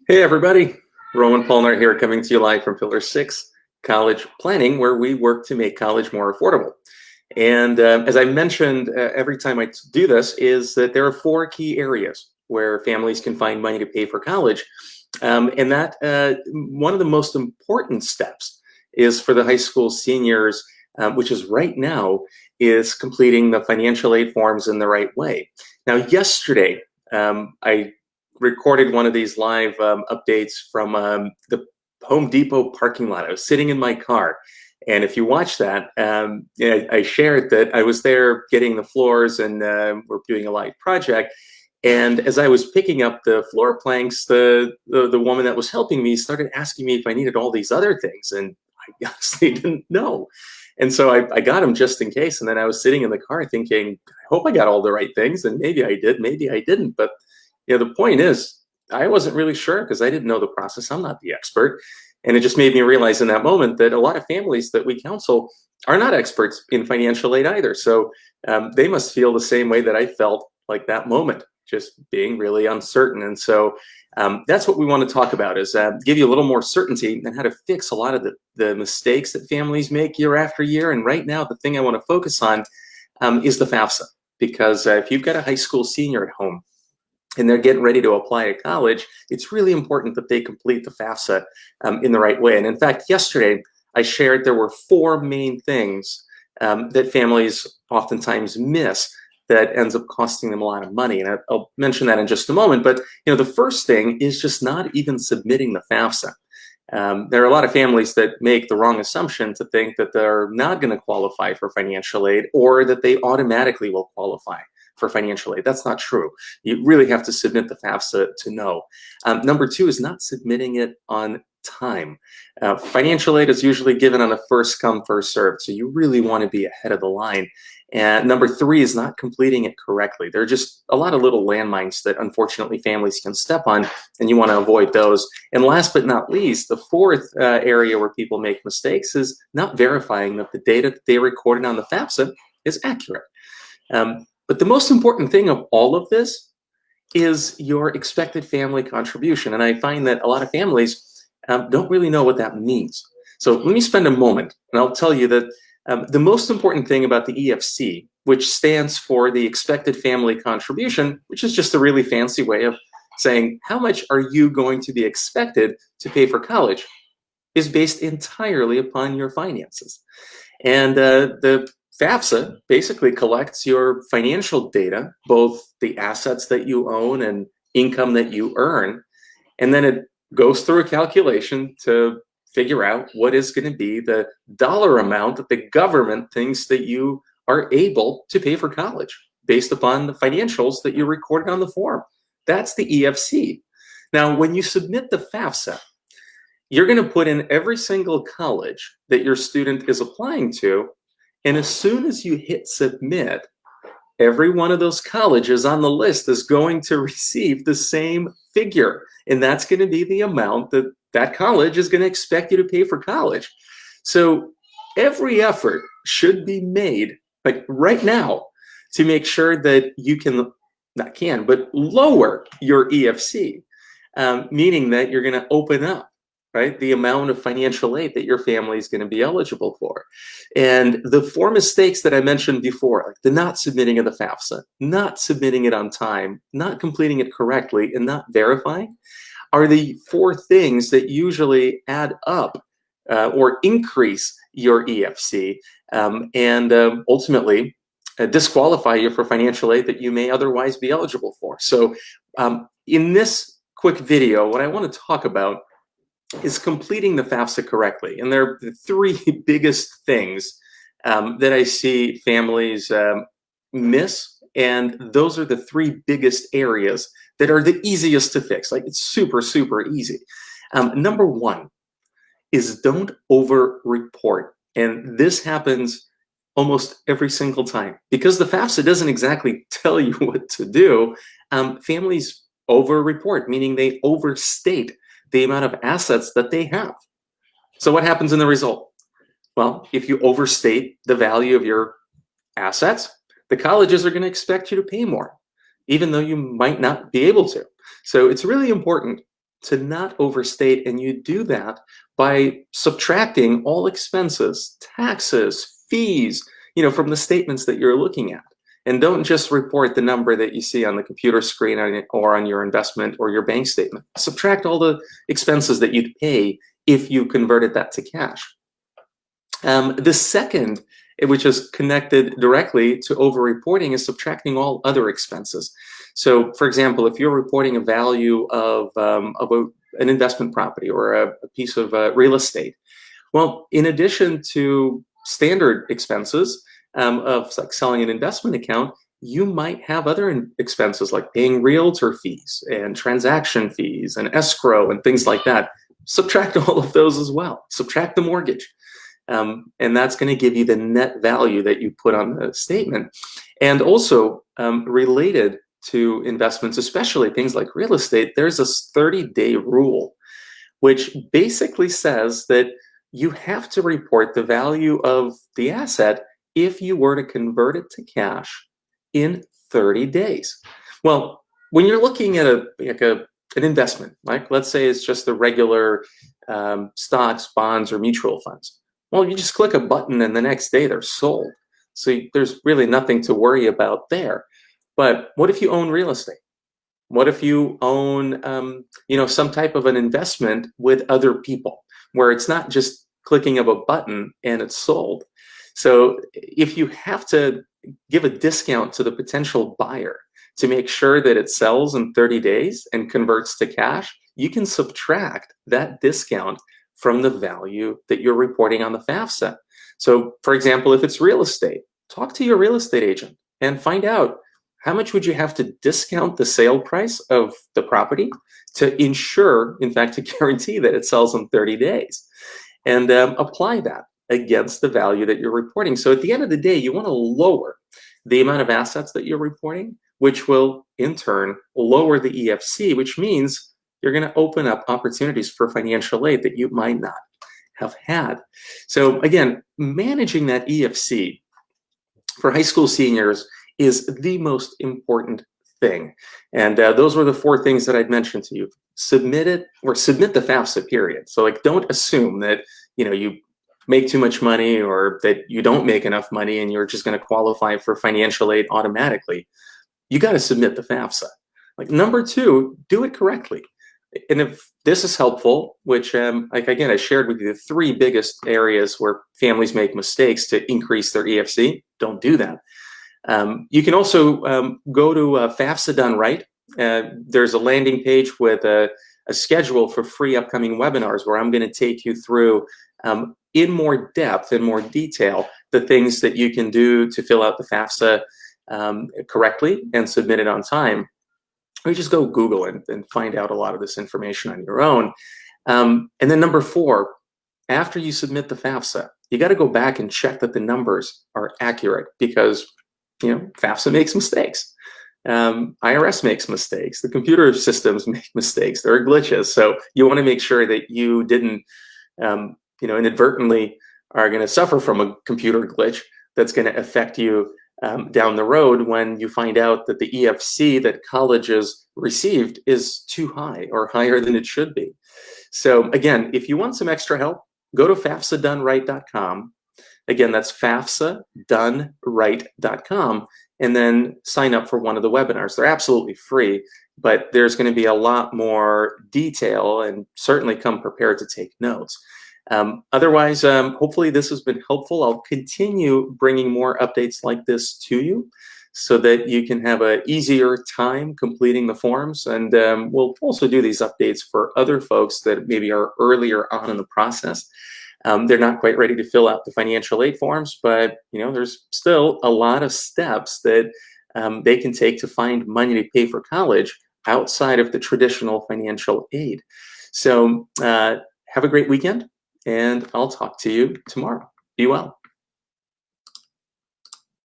Hey everybody, Roman Polnar here coming to you live from Pillar 6 College Planning, where we work to make college more affordable. And as I mentioned every time I do this, is that there are four key areas where families can find money to pay for college. And that one of the most important steps is for the high school seniors, which is right now, is completing the financial aid forms in the right way. Now, yesterday, I recorded one of these live updates from the Home Depot parking lot. I was sitting in my car, and if you watch that, I shared that I was there getting the floors, and we're doing a live project. And as I was picking up the floor planks, the woman that was helping me started asking me if I needed all these other things, and I honestly didn't know. And so I got them just in case. And then I was sitting in the car thinking, I hope I got all the right things, and maybe I did, maybe I didn't. But the point is, I wasn't really sure because I didn't know the process. I'm not the expert. And it just made me realize in that moment that a lot of families that we counsel are not experts in financial aid either. So they must feel the same way that I felt like that moment, just being really uncertain. And so that's what we want to talk about, is give you a little more certainty and how to fix a lot of the mistakes that families make year after year. And right now, the thing I want to focus on is the FAFsA, because if you've got a high school senior at home and they're getting ready to apply to college, it's really important that they complete the FAFSA in the right way. And in fact, yesterday, I shared there were four main things that families oftentimes miss that ends up costing them a lot of money. And I'll mention that in just a moment. But the first thing is just not even submitting the FAFSA. There are a lot of families that make the wrong assumption to think that they're not going to qualify for financial aid, or that they automatically will qualify for financial aid. That's not true. You really have to submit the FAFSA to know. Number two is not submitting it on time. Financial aid is usually given on a first come, first served, so you really want to be ahead of the line. And number three is not completing it correctly. There are just a lot of little landmines that unfortunately families can step on, and you want to avoid those. And last but not least, the fourth area where people make mistakes is not verifying that the data that they recorded on the FAFSA is accurate. But the most important thing of all of this is your expected family contribution. And I find that a lot of families don't really know what that means. So let me spend a moment, and I'll tell you that the most important thing about the EFC, which stands for the expected family contribution, which is just a really fancy way of saying how much are you going to be expected to pay for college, is based entirely upon your finances. And the FAFSA basically collects your financial data, both the assets that you own and income that you earn, and then it goes through a calculation to figure out what is going to be the dollar amount that the government thinks that you are able to pay for college based upon the financials that you recorded on the form. That's the EFC. Now, when you submit the FAFSA, you're going to put in every single college that your student is applying to, and as soon as you hit submit, every one of those colleges on the list is going to receive the same figure. And that's going to be the amount that that college is going to expect you to pay for college. So every effort should be made, like right now, to make sure that you but lower your EFC, meaning that you're going to open up, right, the amount of financial aid that your family is going to be eligible for. And the four mistakes that I mentioned before, like the not submitting of the FAFSA, not submitting it on time, not completing it correctly, and not verifying, are the four things that usually add up or increase your EFC and ultimately disqualify you for financial aid that you may otherwise be eligible for. So in this quick video, what I want to talk about is completing the FAFSA correctly. And there are the three biggest things that I see families miss. And those are the three biggest areas that are the easiest to fix. Like, it's super, super easy. Number one is don't over-report. And this happens almost every single time. Because the FAFSA doesn't exactly tell you what to do, families over-report, meaning they overstate the amount of assets that they have. So what happens in the result? Well, if you overstate the value of your assets, the colleges are going to expect you to pay more, even though you might not be able to. So it's really important to not overstate, and you do that by subtracting all expenses, taxes, fees, from the statements that you're looking at. And don't just report the number that you see on the computer screen or on your investment or your bank statement. Subtract all the expenses that you'd pay if you converted that to cash. The second, which is connected directly to overreporting, is subtracting all other expenses. So, for example, if you're reporting a value of an investment property or a piece of real estate, well, in addition to standard expenses of like selling an investment account, you might have other expenses like paying realtor fees and transaction fees and escrow and things like that. Subtract all of those as well. Subtract the mortgage. And that's going to give you the net value that you put on the statement. And also related to investments, especially things like real estate, there's a 30-day rule, which basically says that you have to report the value of the asset if you were to convert it to cash in 30 days. Well, when you're looking at an investment, like let's say it's just the regular stocks, bonds, or mutual funds, well, you just click a button and the next day they're sold. So there's really nothing to worry about there. But what if you own real estate? What if you own, some type of an investment with other people where it's not just clicking of a button and it's sold? So if you have to give a discount to the potential buyer to make sure that it sells in 30 days and converts to cash, you can subtract that discount from the value that you're reporting on the FAFsA. So, for example, if it's real estate, talk to your real estate agent and find out how much would you have to discount the sale price of the property to ensure, in fact, to guarantee that it sells in 30 days, and apply that against the value that you're reporting. So at the end of the day, you want to lower the amount of assets that you're reporting, which will in turn lower the EFC, which means you're going to open up opportunities for financial aid that you might not have had. So again, managing that EFC for high school seniors is the most important thing. And those were the 4 things that I'd mentioned to you. Submit it, or submit the FAFsA, period. So like, don't assume that, you make too much money or that you don't make enough money and you're just going to qualify for financial aid automatically. You got to submit the FAFsA. Like, number 2, do it correctly. And if this is helpful, which like again, I shared with you the 3 biggest areas where families make mistakes to increase their EFC, don't do that. You can also go to FAFsA Done Right. There's a landing page with a schedule for free upcoming webinars where I'm going to take you through in more depth, in more detail, the things that you can do to fill out the FAFsA correctly and submit it on time. Or just go Google and find out a lot of this information on your own. And then number 4, after you submit the FAFsA, you got to go back and check that the numbers are accurate, because FAFsA makes mistakes. IRS makes mistakes. The computer systems make mistakes. There are glitches. So you want to make sure that you didn't, inadvertently are going to suffer from a computer glitch that's going to affect you down the road when you find out that the EFC that colleges received is too high or higher than it should be. So again, if you want some extra help, go to FAFSADoneRight.com. Again, that's FAFSADoneRight.com, and then sign up for one of the webinars. They're absolutely free, but there's going to be a lot more detail, and certainly come prepared to take notes. Otherwise, hopefully this has been helpful. I'll continue bringing more updates like this to you so that you can have an easier time completing the forms. And we'll also do these updates for other folks that maybe are earlier on in the process. They're not quite ready to fill out the financial aid forms, but there's still a lot of steps that they can take to find money to pay for college outside of the traditional financial aid. So have a great weekend, and I'll talk to you tomorrow. Be well.